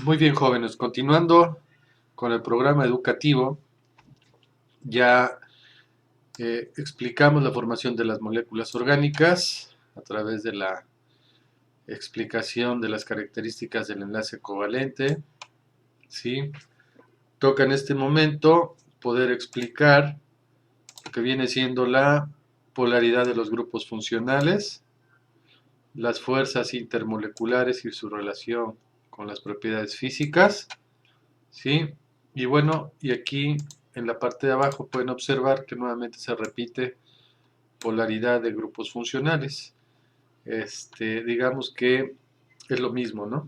Muy bien, jóvenes, continuando con el programa educativo, ya explicamos la formación de las moléculas orgánicas a través de la explicación de las características del enlace covalente, ¿sí? Toca en este momento poder explicar lo que viene siendo la polaridad de los grupos funcionales, las fuerzas intermoleculares y su relación con las propiedades físicas, ¿sí? Y bueno, y aquí en la parte de abajo pueden observar que nuevamente se repite polaridad de grupos funcionales. Digamos que es lo mismo, ¿no?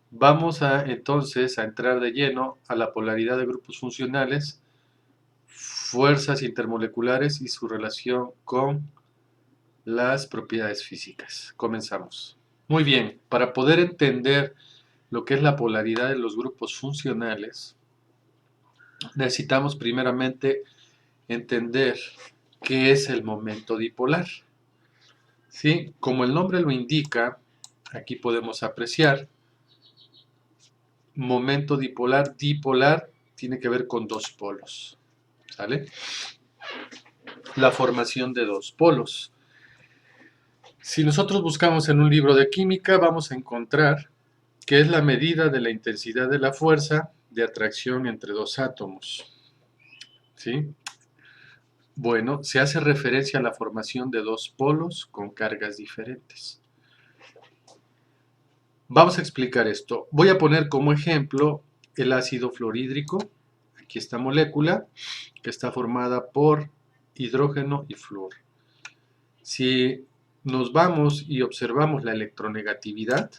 Vamos entonces a entrar de lleno a la polaridad de grupos funcionales, fuerzas intermoleculares y su relación con las propiedades físicas. Comenzamos. Muy bien, para poder entender lo que es la polaridad de los grupos funcionales, necesitamos primeramente entender qué es el momento dipolar. ¿Sí? Como el nombre lo indica, aquí podemos apreciar momento dipolar. Dipolar tiene que ver con dos polos, ¿sale? La formación de dos polos. Si nosotros buscamos en un libro de química, vamos a encontrar que es la medida de la intensidad de la fuerza de atracción entre dos átomos, ¿sí? Bueno, se hace referencia a la formación de dos polos con cargas diferentes. Vamos a explicar esto. Voy a poner como ejemplo el ácido fluorhídrico. Aquí esta molécula que está formada por hidrógeno y flúor. Si nos vamos y observamos la electronegatividad,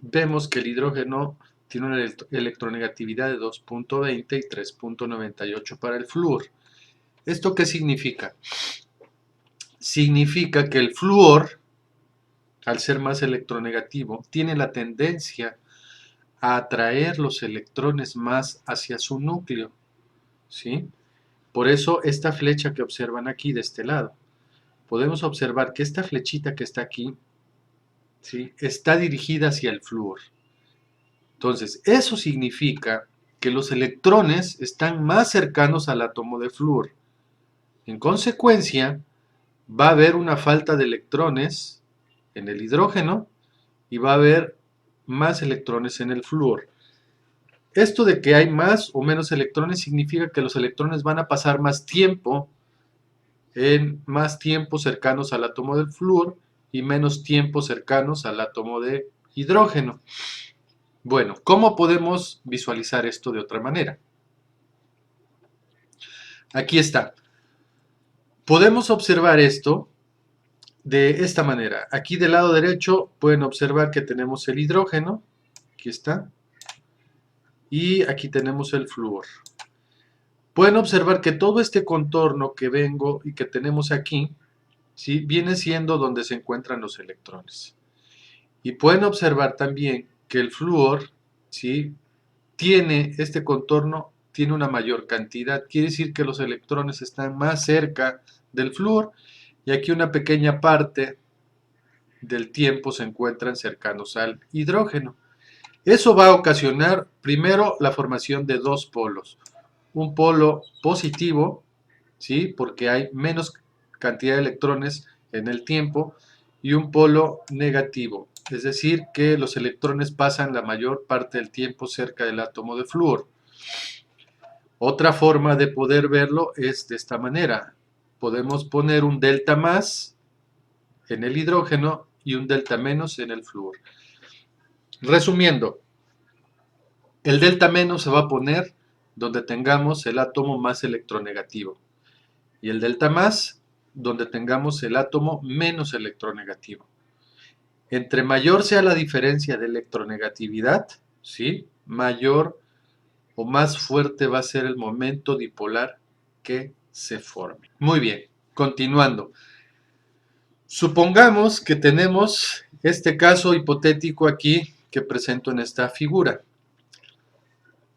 vemos que el hidrógeno tiene una electronegatividad de 2.20 y 3.98 para el flúor. ¿Esto qué significa? Significa que el flúor, al ser más electronegativo, tiene la tendencia a atraer los electrones más hacia su núcleo, ¿sí? Por eso esta flecha que observan aquí de este lado, podemos observar que esta flechita que está aquí, ¿sí?, está dirigida hacia el flúor. Entonces, eso significa que los electrones están más cercanos al átomo de flúor. En consecuencia, va a haber una falta de electrones en el hidrógeno y va a haber más electrones en el flúor. Esto de que hay más o menos electrones significa que los electrones van a pasar más tiempo cercanos al átomo del flúor y menos tiempo cercanos al átomo de hidrógeno. Bueno, ¿cómo podemos visualizar esto de otra manera? Aquí está. Podemos observar esto de esta manera. Aquí del lado derecho pueden observar que tenemos el hidrógeno. Aquí está. Y aquí tenemos el flúor. Pueden observar que todo este contorno que vengo y que tenemos aquí, ¿sí?, viene siendo donde se encuentran los electrones. Y pueden observar también que el flúor, ¿sí?, tiene este contorno, tiene una mayor cantidad. Quiere decir que los electrones están más cerca del flúor y aquí una pequeña parte del tiempo se encuentran cercanos al hidrógeno. Eso va a ocasionar primero la formación de dos polos. Un polo positivo, ¿sí?, porque hay menos cantidad de electrones en el tiempo, y un polo negativo, es decir, que los electrones pasan la mayor parte del tiempo cerca del átomo de flúor. Otra forma de poder verlo es de esta manera. Podemos poner un delta más en el hidrógeno y un delta menos en el flúor. Resumiendo, el delta menos se va a poner donde tengamos el átomo más electronegativo y el delta más donde tengamos el átomo menos electronegativo. Entre mayor sea la diferencia de electronegatividad, ¿sí?, mayor o más fuerte va a ser el momento dipolar que se forme. Muy bien, continuando. Supongamos que tenemos este caso hipotético aquí que presento en esta figura.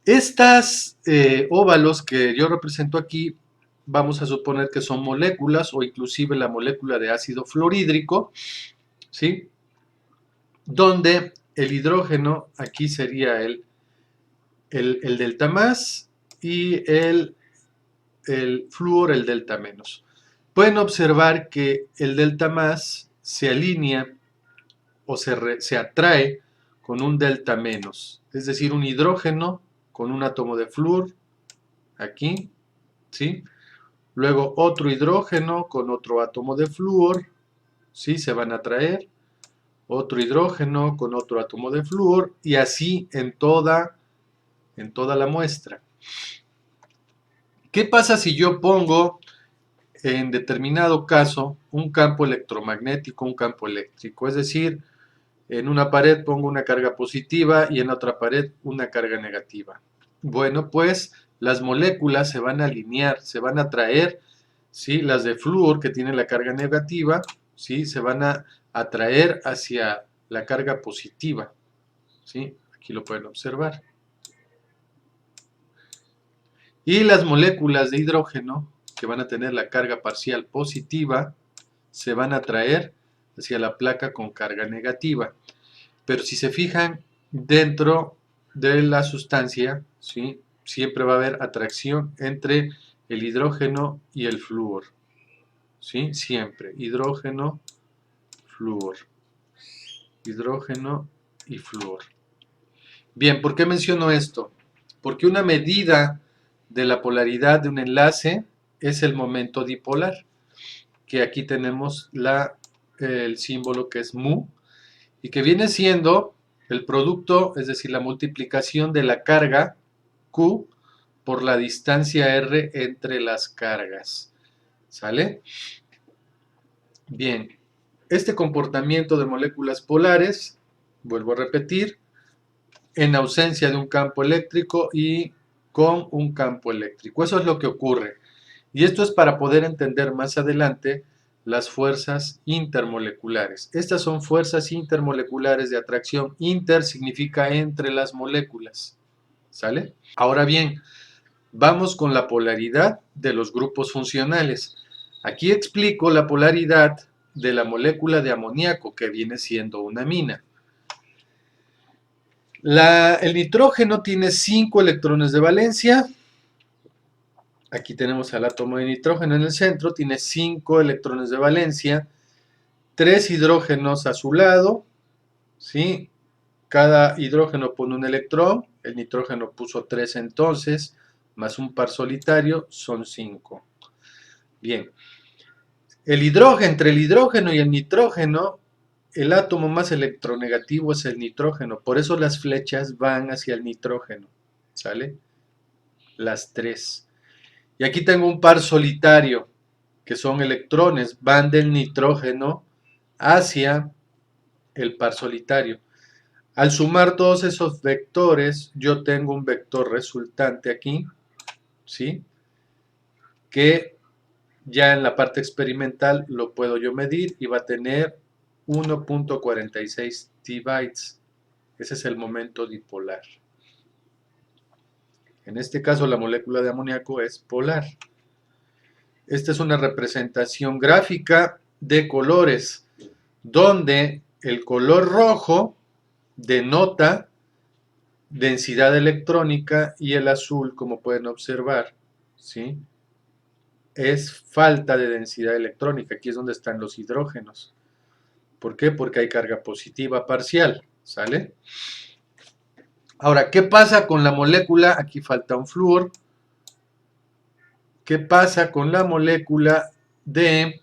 Estas óvalos que yo represento aquí, vamos a suponer que son moléculas o inclusive la molécula de ácido fluorhídrico, ¿sí?, donde el hidrógeno aquí sería el delta más y el flúor el delta menos. Pueden observar que el delta más se alinea o se atrae con un delta menos, es decir, un hidrógeno con un átomo de flúor aquí, ¿sí? Luego otro hidrógeno con otro átomo de flúor, ¿sí? Se van a atraer, otro hidrógeno con otro átomo de flúor y así en toda la muestra. ¿Qué pasa si yo pongo en determinado caso un campo electromagnético, un campo eléctrico? Es decir, en una pared pongo una carga positiva y en otra pared una carga negativa. Bueno, pues las moléculas se van a alinear, se van a atraer, ¿sí? Las de flúor que tienen la carga negativa, ¿sí? Se van a atraer hacia la carga positiva, ¿sí? Aquí lo pueden observar. Y las moléculas de hidrógeno, que van a tener la carga parcial positiva, se van a atraer hacia la placa con carga negativa. Pero si se fijan, dentro de la sustancia, ¿sí? Siempre va a haber atracción entre el hidrógeno y el flúor, ¿sí? Siempre, hidrógeno, flúor, hidrógeno y flúor. Bien, ¿por qué menciono esto? Porque una medida de la polaridad de un enlace es el momento dipolar, que aquí tenemos el símbolo que es mu, y que viene siendo el producto, es decir, la multiplicación de la carga Q por la distancia R entre las cargas. ¿Sale? Bien, este comportamiento de moléculas polares, vuelvo a repetir, en ausencia de un campo eléctrico y con un campo eléctrico. Eso es lo que ocurre. Y esto es para poder entender más adelante las fuerzas intermoleculares. Estas son fuerzas intermoleculares de atracción. Inter significa entre las moléculas. ¿Sale? Ahora bien, vamos con la polaridad de los grupos funcionales. Aquí explico la polaridad de la molécula de amoníaco, que viene siendo una amina. El nitrógeno tiene 5 electrones de valencia. Aquí tenemos al átomo de nitrógeno en el centro, tiene 5 electrones de valencia, 3 hidrógenos a su lado, ¿sí? Cada hidrógeno pone un electrón, el nitrógeno puso 3 entonces, más un par solitario, son 5. Bien, entre el hidrógeno y el nitrógeno, el átomo más electronegativo es el nitrógeno, por eso las flechas van hacia el nitrógeno, ¿sale? Las 3. Y aquí tengo un par solitario, que son electrones, van del nitrógeno hacia el par solitario. Al sumar todos esos vectores, yo tengo un vector resultante aquí, ¿sí? Que ya en la parte experimental lo puedo yo medir y va a tener 1.46 T-bytes. Ese es el momento dipolar. En este caso la molécula de amoníaco es polar. Esta es una representación gráfica de colores, donde el color rojo denota densidad electrónica y el azul, como pueden observar, ¿sí? Es falta de densidad electrónica. Aquí es donde están los hidrógenos. ¿Por qué? Porque hay carga positiva parcial, ¿sale? Ahora, ¿qué pasa con la molécula? Aquí falta un flúor. ¿Qué pasa con la molécula de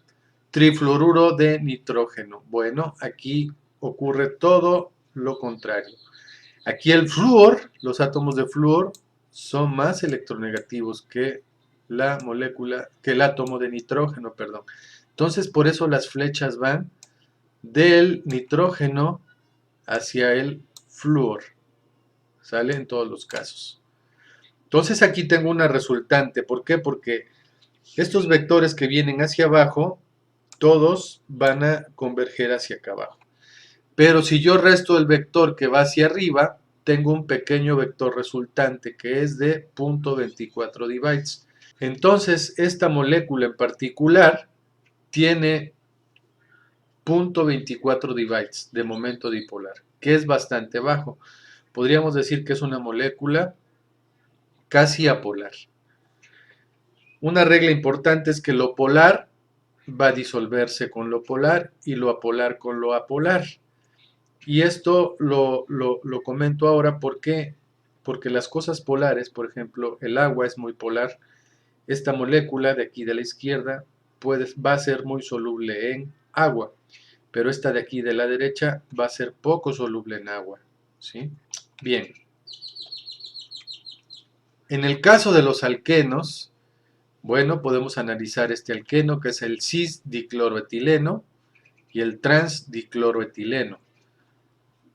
trifluoruro de nitrógeno? Bueno, aquí ocurre todo lo contrario. Aquí el flúor, los átomos de flúor, son más electronegativos que la molécula, que el átomo de nitrógeno, perdón. Entonces, por eso las flechas van del nitrógeno hacia el flúor. ¿Sale? En todos los casos. Entonces aquí tengo una resultante. ¿Por qué? Porque estos vectores que vienen hacia abajo, todos van a converger hacia acá abajo. Pero si yo resto el vector que va hacia arriba, tengo un pequeño vector resultante que es de 0.24 dibytes. Entonces, esta molécula en particular tiene 0.24 dibytes de momento dipolar. que es bastante bajo. Podríamos decir que es una molécula casi apolar. Una regla importante es que lo polar va a disolverse con lo polar y lo apolar con lo apolar. Y esto lo comento ahora porque las cosas polares, por ejemplo, el agua es muy polar. Esta molécula de aquí de la izquierda va a ser muy soluble en agua, pero esta de aquí de la derecha va a ser poco soluble en agua, ¿sí? Bien. En el caso de los alquenos, bueno, podemos analizar este alqueno que es el cis-dicloroetileno y el trans-dicloroetileno.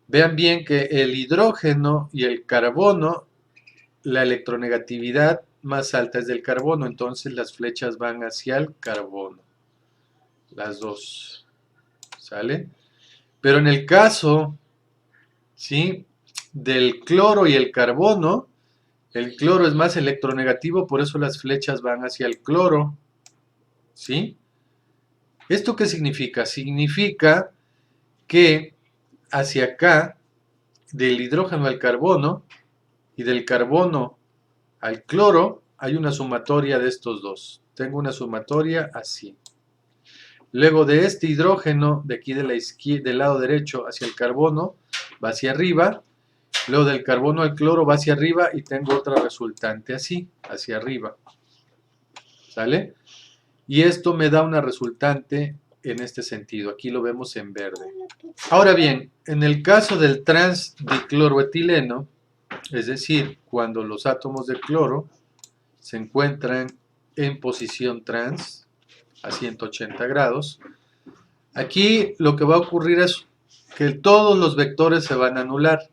Vean bien que el hidrógeno y el carbono, la electronegatividad más alta es del carbono, entonces las flechas van hacia el carbono, las dos, ¿sale? Pero en el caso, ¿sí?, del cloro y el carbono, el cloro es más electronegativo, por eso las flechas van hacia el cloro, ¿sí? ¿Esto qué significa? Significa que hacia acá, del hidrógeno al carbono y del carbono al cloro, hay una sumatoria de estos dos. Tengo una sumatoria así. Luego de este hidrógeno, de aquí de la izquierda, del lado derecho hacia el carbono, va hacia arriba. Luego del carbono al cloro va hacia arriba y tengo otra resultante así, hacia arriba. ¿Sale? Y esto me da una resultante en este sentido. Aquí lo vemos en verde. Ahora bien, en el caso del transdicloroetileno, es decir, cuando los átomos de cloro se encuentran en posición trans a 180 grados, aquí lo que va a ocurrir es que todos los vectores se van a anular.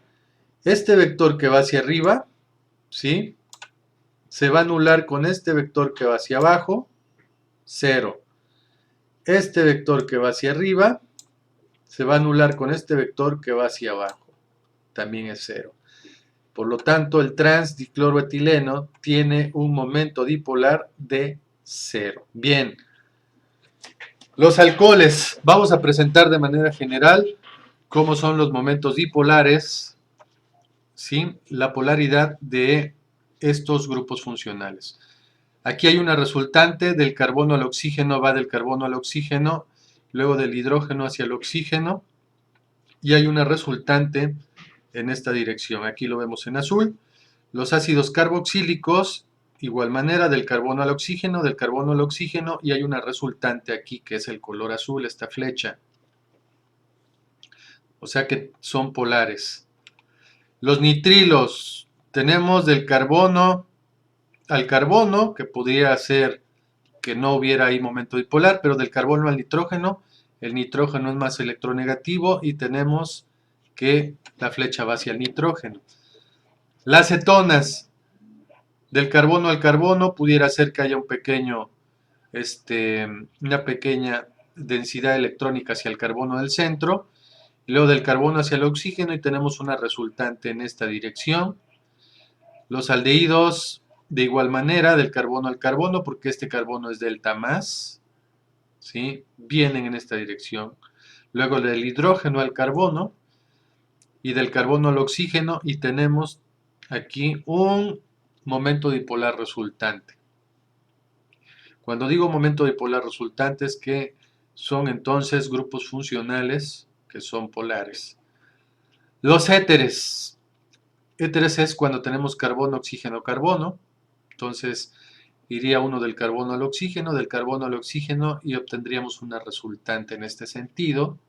Este vector que va hacia arriba, ¿sí?, se va a anular con este vector que va hacia abajo, 0. Este vector que va hacia arriba se va a anular con este vector que va hacia abajo, también es 0. Por lo tanto, el transdicloroetileno tiene un momento dipolar de 0. Bien, los alcoholes. Vamos a presentar de manera general cómo son los momentos dipolares, ¿sí?, la polaridad de estos grupos funcionales. Aquí hay una resultante del carbono al oxígeno, va del carbono al oxígeno, luego del hidrógeno hacia el oxígeno, y hay una resultante en esta dirección. Aquí lo vemos en azul. Los ácidos carboxílicos, igual manera, del carbono al oxígeno, y hay una resultante aquí que es el color azul, esta flecha. O sea que son polares. Los nitrilos, tenemos del carbono al carbono, que podría ser que no hubiera ahí momento dipolar, pero del carbono al nitrógeno, el nitrógeno es más electronegativo y tenemos que la flecha va hacia el nitrógeno. Las cetonas, del carbono al carbono, pudiera ser que haya un pequeño, una pequeña densidad electrónica hacia el carbono del centro, luego del carbono hacia el oxígeno y tenemos una resultante en esta dirección. Los aldehídos, de igual manera, del carbono al carbono, porque este carbono es delta más, ¿sí?, vienen en esta dirección. Luego del hidrógeno al carbono y del carbono al oxígeno y tenemos aquí un momento dipolar resultante. Cuando digo momento dipolar resultante es que son entonces grupos funcionales que son polares. Los éteres. Éteres es cuando tenemos carbono, oxígeno, carbono. Entonces iría uno del carbono al oxígeno y obtendríamos una resultante en este sentido.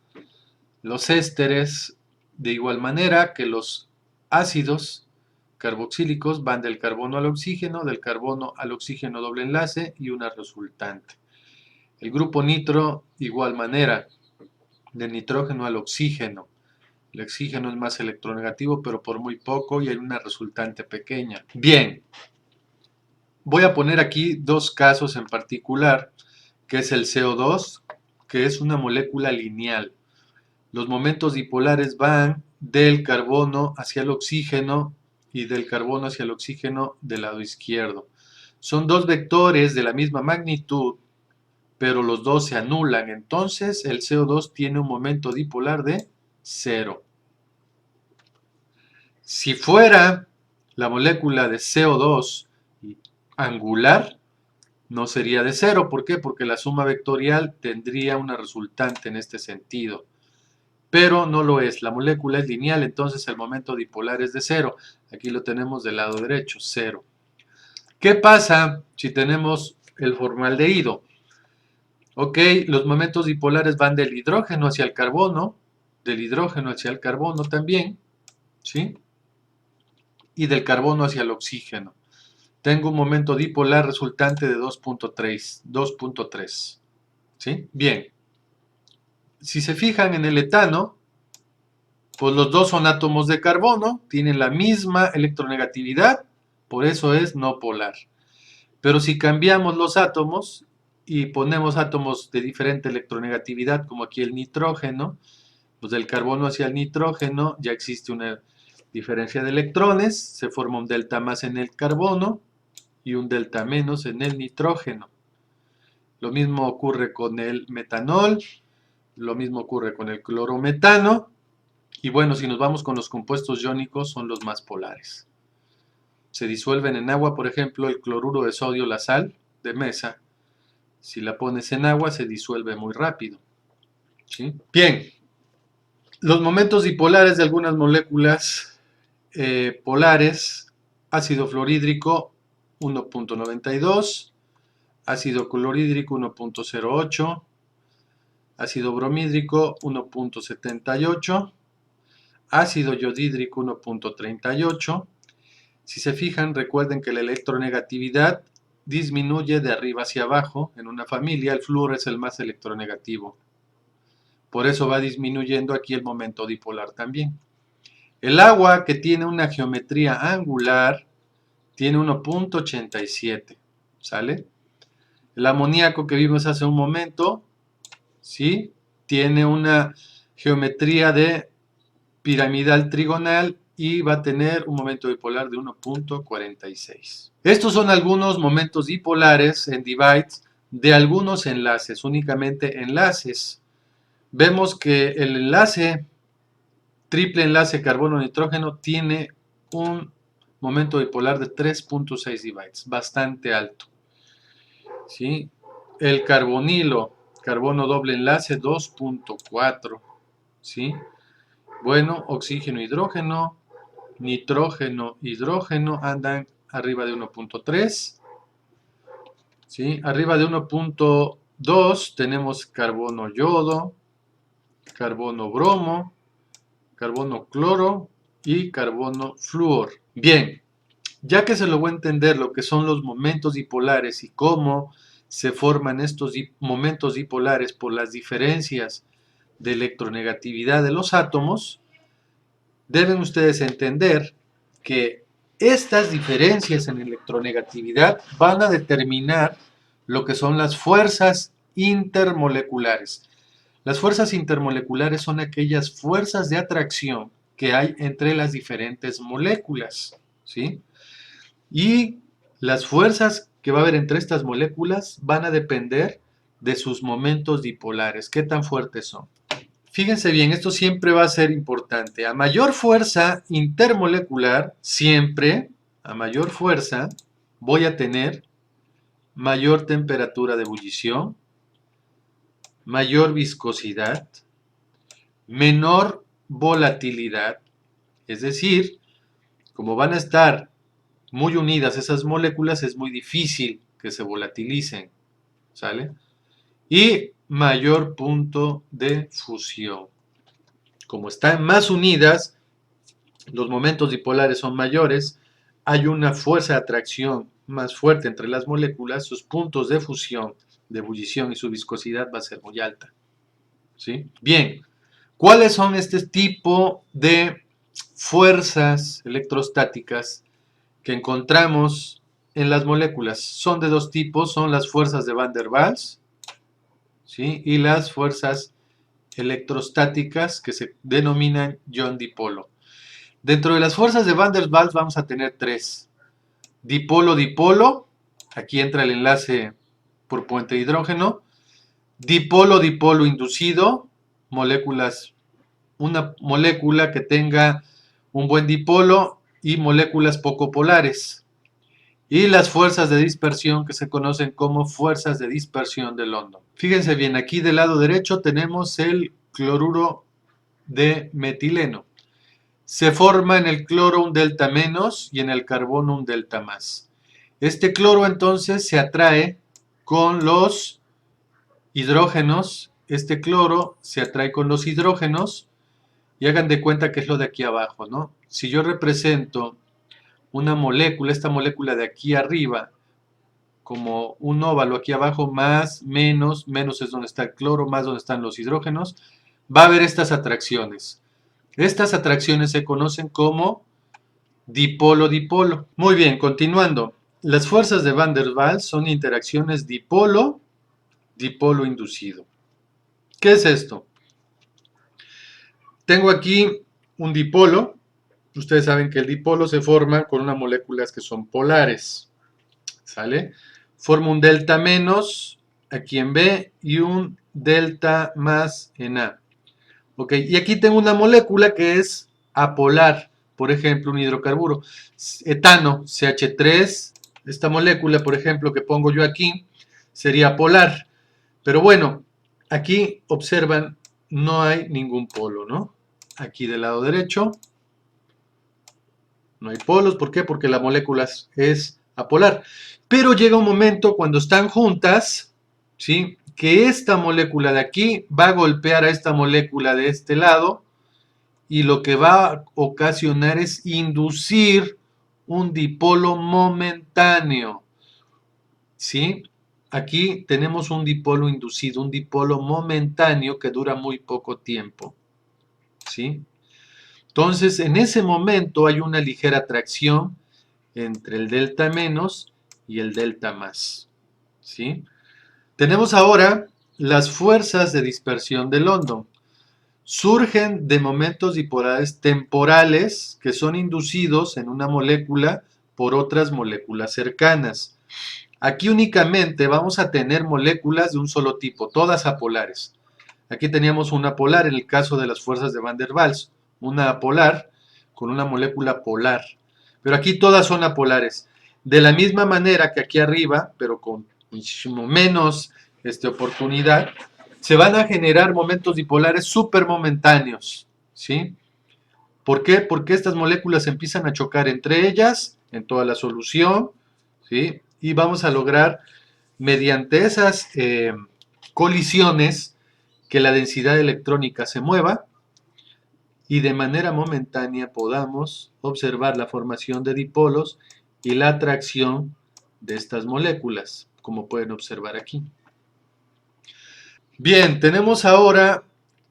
Los ésteres, de igual manera que los ácidos carboxílicos, van del carbono al oxígeno doble enlace y una resultante. El grupo nitro, igual manera, del nitrógeno al oxígeno. El oxígeno es más electronegativo, pero por muy poco y hay una resultante pequeña. Bien, voy a poner aquí dos casos en particular, que es el CO2, que es una molécula lineal. Los momentos dipolares van del carbono hacia el oxígeno y del carbono hacia el oxígeno del lado izquierdo. Son dos vectores de la misma magnitud, pero los dos se anulan. Entonces el CO2 tiene un momento dipolar de 0. Si fuera la molécula de CO2 angular, no sería de cero. ¿Por qué? Porque la suma vectorial tendría una resultante en este sentido. Pero no lo es. La molécula es lineal, entonces el momento dipolar es de cero. Aquí lo tenemos del lado derecho, cero. ¿Qué pasa si tenemos el formaldehído? Ok, los momentos dipolares van del hidrógeno hacia el carbono, del hidrógeno hacia el carbono también, ¿sí? Y del carbono hacia el oxígeno. Tengo un momento dipolar resultante de 2.3, ¿sí? Bien, si se fijan en el etano, pues los dos son átomos de carbono, tienen la misma electronegatividad, por eso es no polar. Pero si cambiamos los átomos y ponemos átomos de diferente electronegatividad, como aquí el nitrógeno, pues del carbono hacia el nitrógeno ya existe una diferencia de electrones, se forma un delta más en el carbono y un delta menos en el nitrógeno. Lo mismo ocurre con el metanol, lo mismo ocurre con el clorometano, y bueno, si nos vamos con los compuestos iónicos, son los más polares. Se disuelven en agua, por ejemplo, el cloruro de sodio, la sal de mesa. Si la pones en agua, se disuelve muy rápido, ¿sí? Bien, los momentos dipolares de algunas moléculas polares: ácido fluorhídrico 1.92, ácido clorhídrico 1.08, ácido bromhídrico 1.78, ácido yodhídrico 1.38. Si se fijan, recuerden que la electronegatividad disminuye de arriba hacia abajo. En una familia, el flúor es el más electronegativo. Por eso va disminuyendo aquí el momento dipolar también. El agua, que tiene una geometría angular, tiene 1.87, ¿sale? El amoníaco que vimos hace un momento, ¿sí? Tiene una geometría de piramidal trigonal y va a tener un momento dipolar de 1.46. Estos son algunos momentos dipolares en divides de algunos enlaces, únicamente enlaces. Vemos que el enlace, triple enlace carbono-nitrógeno, tiene un momento dipolar de 3.6 divides, bastante alto, ¿sí? El carbonilo, carbono doble enlace, 2.4, ¿sí? Bueno, oxígeno, hidrógeno, nitrógeno, hidrógeno andan arriba de 1.3, ¿sí? Arriba de 1.2 tenemos carbono yodo, carbono bromo, carbono cloro y carbono flúor. Bien, ya que se logró entender lo que son los momentos dipolares y cómo se forman estos momentos dipolares por las diferencias de electronegatividad de los átomos, deben ustedes entender que estas diferencias en electronegatividad van a determinar lo que son las fuerzas intermoleculares. Las fuerzas intermoleculares son aquellas fuerzas de atracción que hay entre las diferentes moléculas, ¿sí? Y las fuerzas que va a haber entre estas moléculas van a depender de sus momentos dipolares, qué tan fuertes son. Fíjense bien, esto siempre va a ser importante. A mayor fuerza intermolecular, siempre, a mayor fuerza, voy a tener mayor temperatura de ebullición, mayor viscosidad, menor volatilidad. Es decir, como van a estar muy unidas esas moléculas, es muy difícil que se volatilicen, ¿sale? Y mayor punto de fusión. Como están más unidas, los momentos dipolares son mayores, hay una fuerza de atracción más fuerte entre las moléculas, sus puntos de fusión, de ebullición y su viscosidad va a ser muy alta, ¿sí? Bien, ¿cuáles son este tipo de fuerzas electrostáticas que encontramos en las moléculas? Son de dos tipos, son las fuerzas de Van der Waals, ¿sí? Y las fuerzas electrostáticas que se denominan ion-dipolo. Dentro de las fuerzas de Van der Waals vamos a tener tres: dipolo-dipolo, aquí entra el enlace por puente de hidrógeno; dipolo-dipolo inducido, una molécula que tenga un buen dipolo y moléculas poco polares. Y las fuerzas de dispersión que se conocen como fuerzas de dispersión de London. Fíjense bien, aquí del lado derecho tenemos el cloruro de metileno. Se forma en el cloro un delta menos y en el carbono un delta más. Este cloro entonces se atrae con los hidrógenos. Este cloro se atrae con los hidrógenos y hagan de cuenta que es lo de aquí abajo, ¿no? Si yo represento una molécula, esta molécula de aquí arriba, como un óvalo aquí abajo, más, menos, menos es donde está el cloro, más donde están los hidrógenos, va a haber estas atracciones. Estas atracciones se conocen como dipolo-dipolo. Muy bien, continuando. Las fuerzas de Van der Waals son interacciones dipolo-dipolo inducido. ¿Qué es esto? Tengo aquí un dipolo. Ustedes saben que el dipolo se forma con unas moléculas que son polares. ¿Sale? Forma un delta menos aquí en B y un delta más en A. Ok, y aquí tengo una molécula que es apolar, por ejemplo, un hidrocarburo. Etano, CH3, esta molécula, por ejemplo, que pongo yo aquí, sería polar. Pero bueno, aquí observan, no hay ningún polo, ¿no? Aquí del lado derecho no hay polos. ¿Por qué? Porque la molécula es apolar. Pero llega un momento cuando están juntas, ¿sí?, que esta molécula de aquí va a golpear a esta molécula de este lado y lo que va a ocasionar es inducir un dipolo momentáneo. ¿Sí? Aquí tenemos un dipolo inducido, un dipolo momentáneo que dura muy poco tiempo. ¿Sí? Entonces, en ese momento hay una ligera atracción entre el delta menos y el delta más. ¿Sí? Tenemos ahora las fuerzas de dispersión de London. Surgen de momentos dipolares temporales que son inducidos en una molécula por otras moléculas cercanas. Aquí únicamente vamos a tener moléculas de un solo tipo, todas apolares. Aquí teníamos una polar en el caso de las fuerzas de Van der Waals, una apolar con una molécula polar. Pero aquí todas son apolares. De la misma manera que aquí arriba, pero con muchísimo menos oportunidad, se van a generar momentos dipolares súper momentáneos. ¿Sí? ¿Por qué? Porque estas moléculas empiezan a chocar entre ellas en toda la solución, ¿sí? Y vamos a lograr, mediante esas colisiones, que la densidad electrónica se mueva y de manera momentánea podamos observar la formación de dipolos y la atracción de estas moléculas, como pueden observar aquí. Bien, tenemos ahora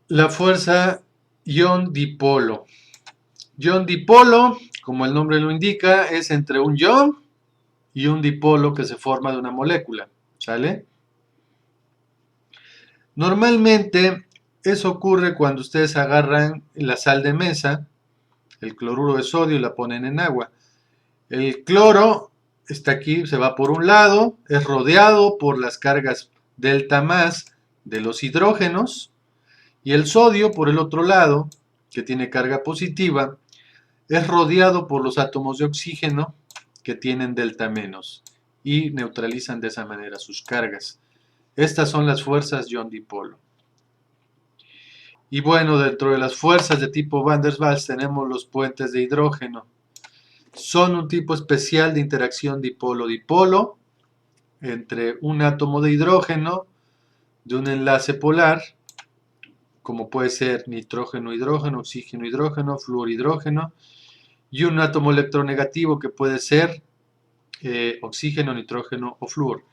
la fuerza ion-dipolo. Ion-dipolo, como el nombre lo indica, es entre un ion y un dipolo que se forma de una molécula, ¿sale? Normalmente eso ocurre cuando ustedes agarran la sal de mesa, el cloruro de sodio, y la ponen en agua. El cloro está aquí, se va por un lado, es rodeado por las cargas delta más de los hidrógenos, y el sodio por el otro lado, que tiene carga positiva, es rodeado por los átomos de oxígeno que tienen delta menos y neutralizan de esa manera sus cargas. Estas son las fuerzas ion-dipolo. Y bueno, dentro de las fuerzas de tipo Van der Waals tenemos los puentes de hidrógeno. Son un tipo especial de interacción dipolo-dipolo entre un átomo de hidrógeno de un enlace polar, como puede ser nitrógeno-hidrógeno, oxígeno-hidrógeno, flúor-hidrógeno, y un átomo electronegativo que puede ser oxígeno, nitrógeno o flúor.